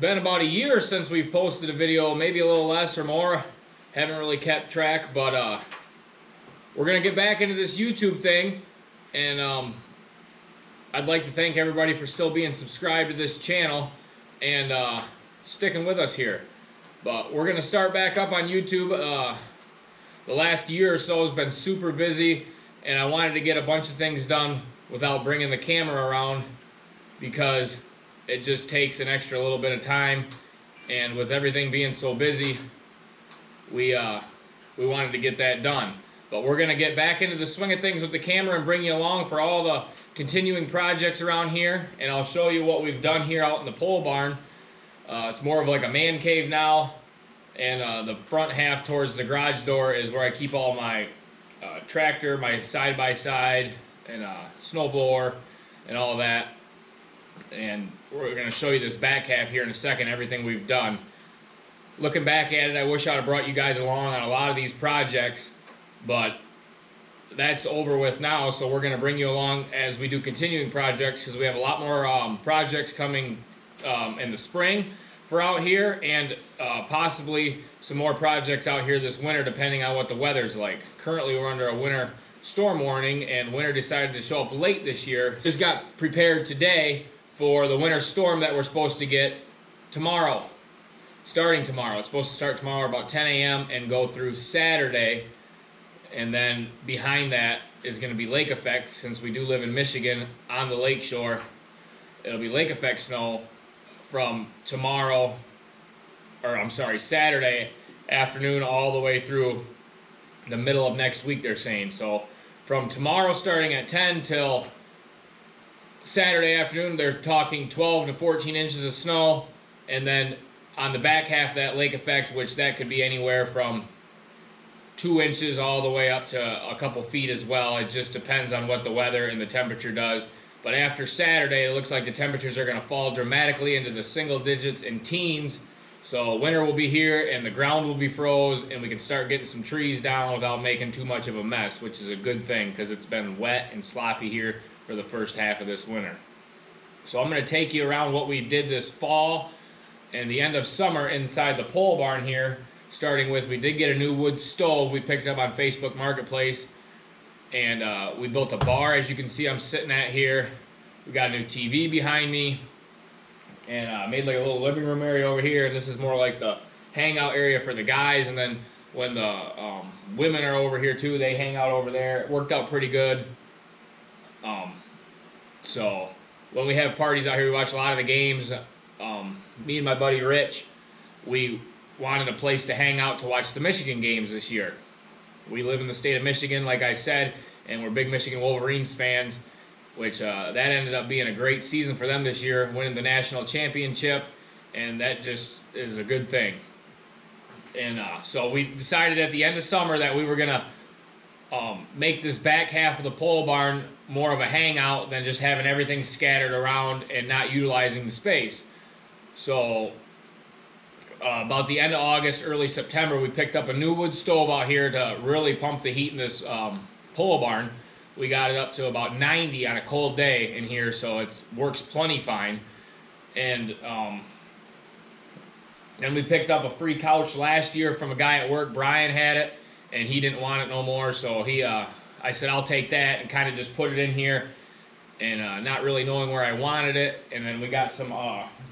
been about a year since we've posted a video, maybe a little less or more. Haven't really kept track, but we're gonna get back into this YouTube thing, and I'd like to thank everybody for still being subscribed to this channel and sticking with us here. But we're gonna start back up on YouTube. The last year or so has been super busy, and I wanted to get a bunch of things done without bringing the camera around because it just takes an extra little bit of time, and with everything being so busy, we wanted to get that done. But we're gonna get back into the swing of things with the camera and bring you along for all the continuing projects around here, and I'll show you what we've done here out in the pole barn. It's more of like a man cave now, and the front half towards the garage door is where I keep all my tractor, my side-by-side, and snowblower, and all that. And we're going to show you this back half here in a second, everything we've done. Looking back at it, I wish I'd have brought you guys along on a lot of these projects, but that's over with now, so we're going to bring you along as we do continuing projects, because we have a lot more projects coming in the spring for out here, and possibly some more projects out here this winter, depending on what the weather's like. Currently, we're under a winter storm warning, and winter decided to show up late this year. Just got prepared today for the winter storm that we're supposed to get tomorrow. Starting tomorrow. It's supposed to start tomorrow about 10 a.m. and go through Saturday. And then behind that is going to be lake effect, since we do live in Michigan on the lake shore. It'll be lake effect snow from tomorrow, or I'm sorry, Saturday afternoon all the way through the middle of next week, they're saying. So from tomorrow starting at 10 till Saturday afternoon, they're talking 12 to 14 inches of snow. And then on the back half of that lake effect, which that could be anywhere from 2 inches all the way up to a couple feet as well. It just depends on what the weather and the temperature does. But after Saturday, it looks like the temperatures are going to fall dramatically into the single digits and teens. So winter will be here, and the ground will be froze, and we can start getting some trees down without making too much of a mess, which is a good thing because it's been wet and sloppy here for the first half of this winter. So I'm going to take you around what we did this fall and the end of summer inside the pole barn here. Starting with, we did get a new wood stove we picked up on Facebook Marketplace. And we built a bar, as you can see I'm sitting at here. We got a new TV behind me. And made like a little living room area over here. And this is more like the hangout area for the guys. And then when the women are over here too, they hang out over there. It worked out pretty good. So when we have parties out here, we watch a lot of the games. Me and my buddy Rich, we wanted a place to hang out to watch the Michigan games this year. We live in the state of Michigan, like I said, and we're big Michigan Wolverines fans, which that ended up being a great season for them this year, winning the national championship, and that just is a good thing. And so we decided at the end of summer that we were going to make this back half of the pole barn more of a hangout than just having everything scattered around and not utilizing the space. So about the end of August, early September, we picked up a new wood stove out here to really pump the heat in this pole barn. We got it up to about 90 on a cold day in here, so it works plenty fine. And then we picked up a free couch last year from a guy at work. Brian had it, and he didn't want it no more, so I said I'll take that, and kind of just put it in here, and not really knowing where I wanted it. And then we got some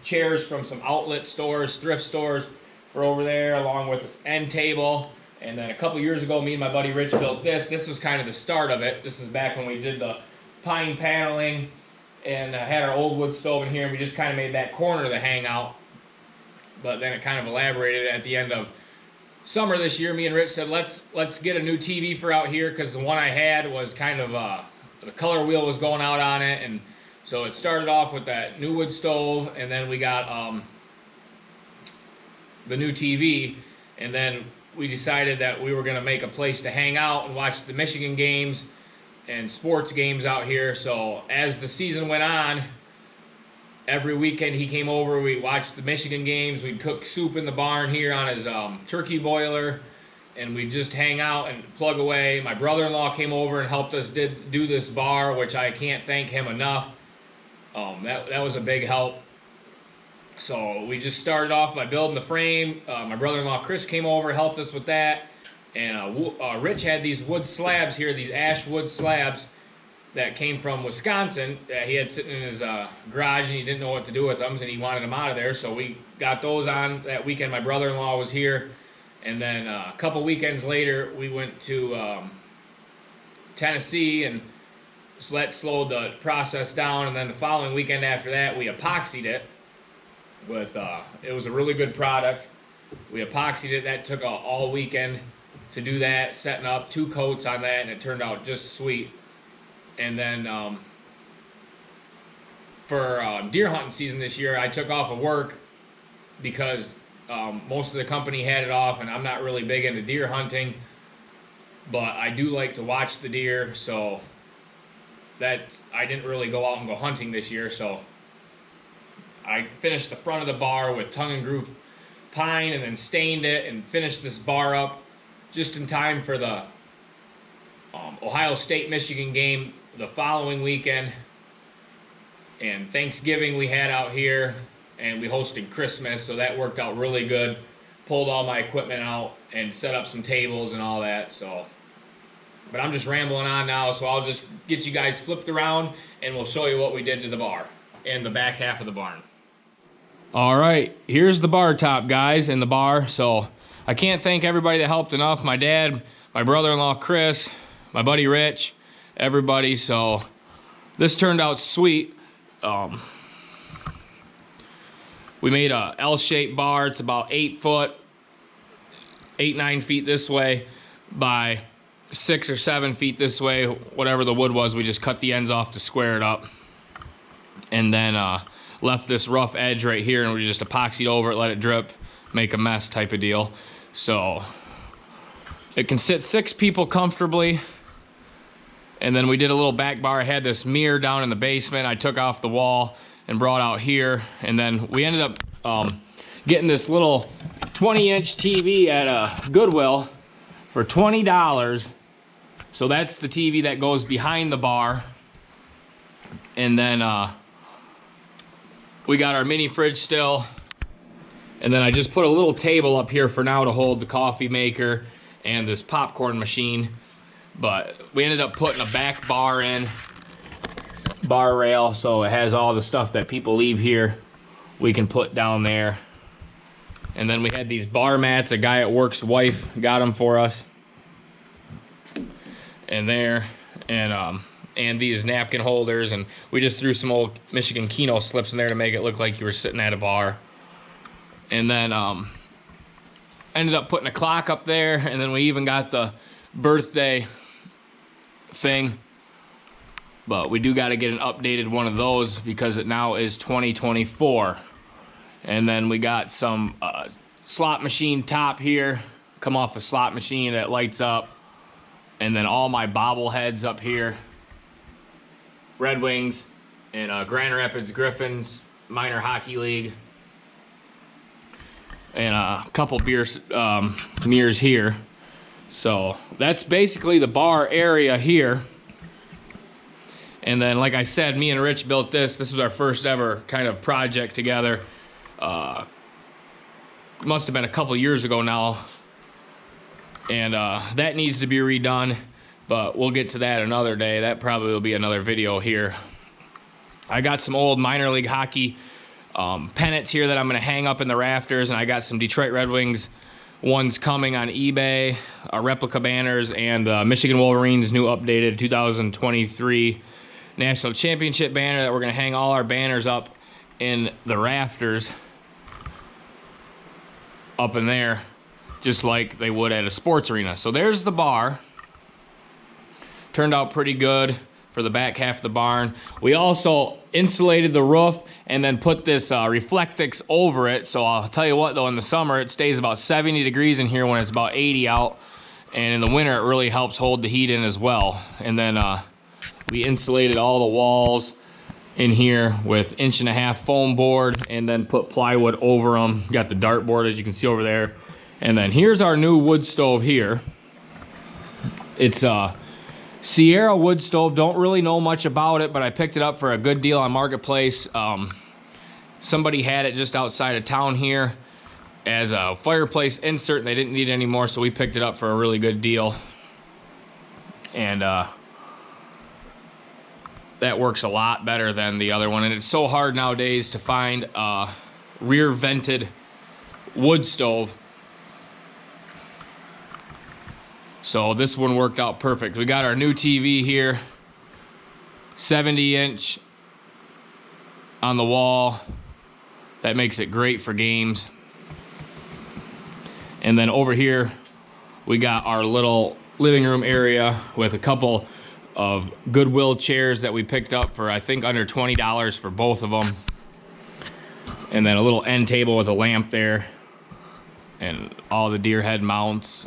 chairs from some outlet stores, thrift stores for over there, along with this end table. And then a couple years ago, me and my buddy Rich built this. This was kind of the start of it. This is back when we did the pine paneling and had our old wood stove in here, and we just kind of made that corner the hangout. But then it kind of elaborated at the end of summer this year. Me and Rich said, let's get a new TV for out here, because the one I had was kind of the color wheel was going out on it. And so it started off with that new wood stove, and then we got the new TV, and then we decided that we were going to make a place to hang out and watch the Michigan games and sports games out here. So as the season went on, every weekend he came over, we watched the Michigan games, we'd cook soup in the barn here on his turkey boiler, and we'd just hang out and plug away. My brother-in-law came over and helped us do this bar, which I can't thank him enough. That was a big help. So we just started off by building the frame. My brother-in-law Chris came over, helped us with that. And Rich had these wood slabs here, these ash wood slabs that came from Wisconsin that he had sitting in his garage, and he didn't know what to do with them, and he wanted them out of there. So we got those on that weekend. My brother-in-law was here. And then a couple weekends later, we went to Tennessee, and so that slowed the process down. And then the following weekend after that, we epoxied it with, it was a really good product. We epoxied it. That took all weekend to do that, setting up 2 coats on that, and it turned out just sweet. And then for deer hunting season this year, I took off of work because most of the company had it off, and I'm not really big into deer hunting, but I do like to watch the deer, so that I didn't really go out and go hunting this year. So I finished the front of the bar with tongue and groove pine, and then stained it and finished this bar up just in time for the Ohio State-Michigan game the following weekend. And Thanksgiving we had out here, and we hosted Christmas, so that worked out really good. Pulled all my equipment out and set up some tables and all that. So, but I'm just rambling on now, so I'll just get you guys flipped around, and we'll show you what we did to the bar and the back half of the barn. All right, here's the bar top, guys, in the bar. So I can't thank everybody that helped enough. My dad, my brother-in-law Chris, my buddy Rich, everybody. So this turned out sweet. We made a L-shaped bar. It's about 8 foot, 9 feet this way by 6 or 7 feet this way. Whatever the wood was, we just cut the ends off to square it up. And then left this rough edge right here, and we just epoxied over it, let it drip, make a mess type of deal. So it can sit 6 people comfortably. And then we did a little back bar. I had this mirror down in the basement. I took off the wall and brought out here. And then we ended up getting this little 20-inch TV at a Goodwill for $20. So that's the TV that goes behind the bar. And then we got our mini fridge still. And then I just put a little table up here for now to hold the coffee maker and this popcorn machine. But we ended up putting a back bar in, bar rail, so it has all the stuff that people leave here we can put down there. And then we had these bar mats. A guy at work's wife got them for us. And there, and these napkin holders, and we just threw some old Michigan Keno slips in there to make it look like you were sitting at a bar. And then ended up putting a clock up there, and then we even got the birthday thing. But we do got to get an updated one of those because it now is 2024. And then we got some slot machine top here, come off a slot machine that lights up. And then all my bobbleheads up here, Red Wings and Grand Rapids Griffins Minor Hockey League, and a couple mirrors here. So that's basically the bar area here. And then, like I said, me and Rich built this. This was our first ever kind of project together. Must have been a couple years ago now. And that needs to be redone, but we'll get to that another day. That probably will be another video here. I got some old minor league hockey pennants here that I'm going to hang up in the rafters, and I got some Detroit Red Wings ones coming on eBay, replica banners, and Michigan Wolverines new updated 2023 National Championship banner that we're going to hang all our banners up in the rafters up in there, just like they would at a sports arena. So there's the bar. Turned out pretty good for the back half of the barn. We also insulated the roof and then put this Reflectix over it. So I'll tell you what though, in the summer it stays about 70 degrees in here when it's about 80 out. And in the winter it really helps hold the heat in as well. And then we insulated all the walls in here with 1.5 inch foam board and then put plywood over them. Got the dartboard as you can see over there. And then here's our new wood stove here. It's a Sierra wood stove. Don't really know much about it, but I picked it up for a good deal on Marketplace. Somebody had it just outside of town here as a fireplace insert, and they didn't need it anymore, so we picked it up for a really good deal. And that works a lot better than the other one. And it's so hard nowadays to find a rear vented wood stove. So this one worked out perfect. We got our new TV here, 70-inch on the wall. That makes it great for games. And then over here, we got our little living room area with a couple of Goodwill chairs that we picked up for, I think, under $20 for both of them. And then a little end table with a lamp there. And all the deer head mounts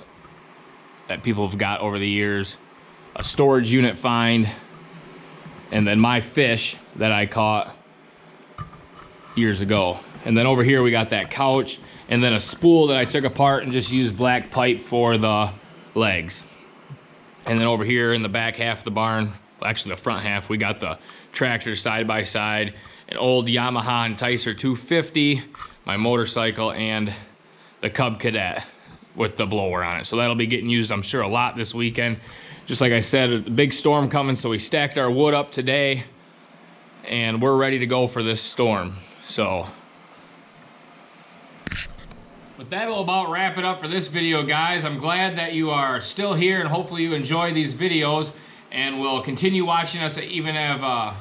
that people have got over the years. A storage unit find. And then my fish that I caught years ago. And then over here we got that couch. And then a spool that I took apart and just used black pipe for the legs. And then over here in the back half of the barn, well, actually the front half, we got the tractor side by side, an old Yamaha Enticer 250, my motorcycle, and the Cub Cadet with the blower on it. So that'll be getting used, I'm sure, a lot this weekend. Just like I said, a big storm coming, so we stacked our wood up today, and we're ready to go for this storm. So, but that'll about wrap it up for this video, guys. I'm glad that you are still here, and hopefully you enjoy these videos and will continue watching us, even if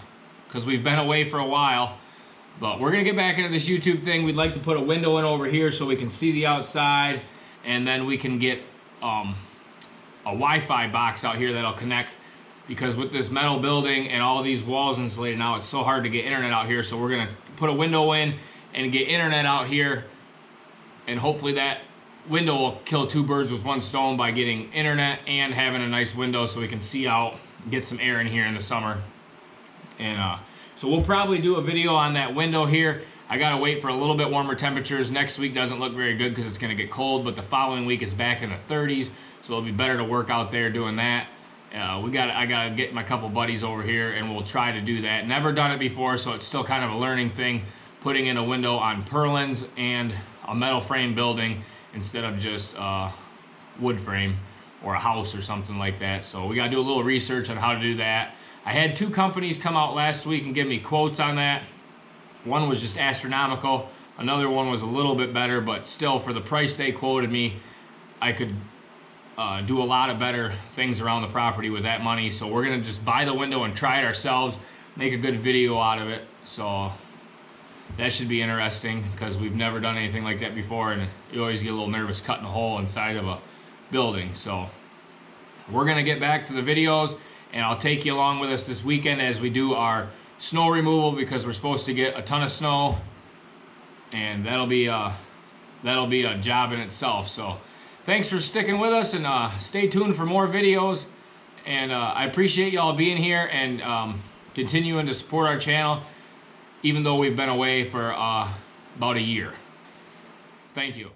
because we've been away for a while. But we're gonna get back into this YouTube thing. We'd like to put a window in over here so we can see the outside, and then we can get a Wi-Fi box out here that'll connect, because with this metal building and all these walls insulated now, it's so hard to get internet out here. So we're gonna put a window in and get internet out here. And hopefully that window will kill two birds with one stone by getting internet and having a nice window so we can see out and get some air in here in the summer. And so we'll probably do a video on that window here. I gotta wait for a little bit warmer temperatures. Next week doesn't look very good because it's gonna get cold, but the following week is back in the 30s, so it'll be better to work out there doing that. I gotta get my couple buddies over here and we'll try to do that. Never done it before, so it's still kind of a learning thing, putting in a window on purlins and a metal frame building instead of just wood frame or a house or something like that. So we gotta do a little research on how to do that. I had two companies come out last week and give me quotes on that. One was just astronomical. Another one was a little bit better, but still for the price they quoted me, I could do a lot of better things around the property with that money. So we're gonna just buy the window and try it ourselves, make a good video out of it. So that should be interesting because we've never done anything like that before, and you always get a little nervous cutting a hole inside of a building. So we're gonna get back to the videos, and I'll take you along with us this weekend as we do our snow removal, because we're supposed to get a ton of snow, and that'll be a job in itself. So thanks for sticking with us, and stay tuned for more videos. And I appreciate y'all being here and continuing to support our channel, even though we've been away for about a year. Thank you.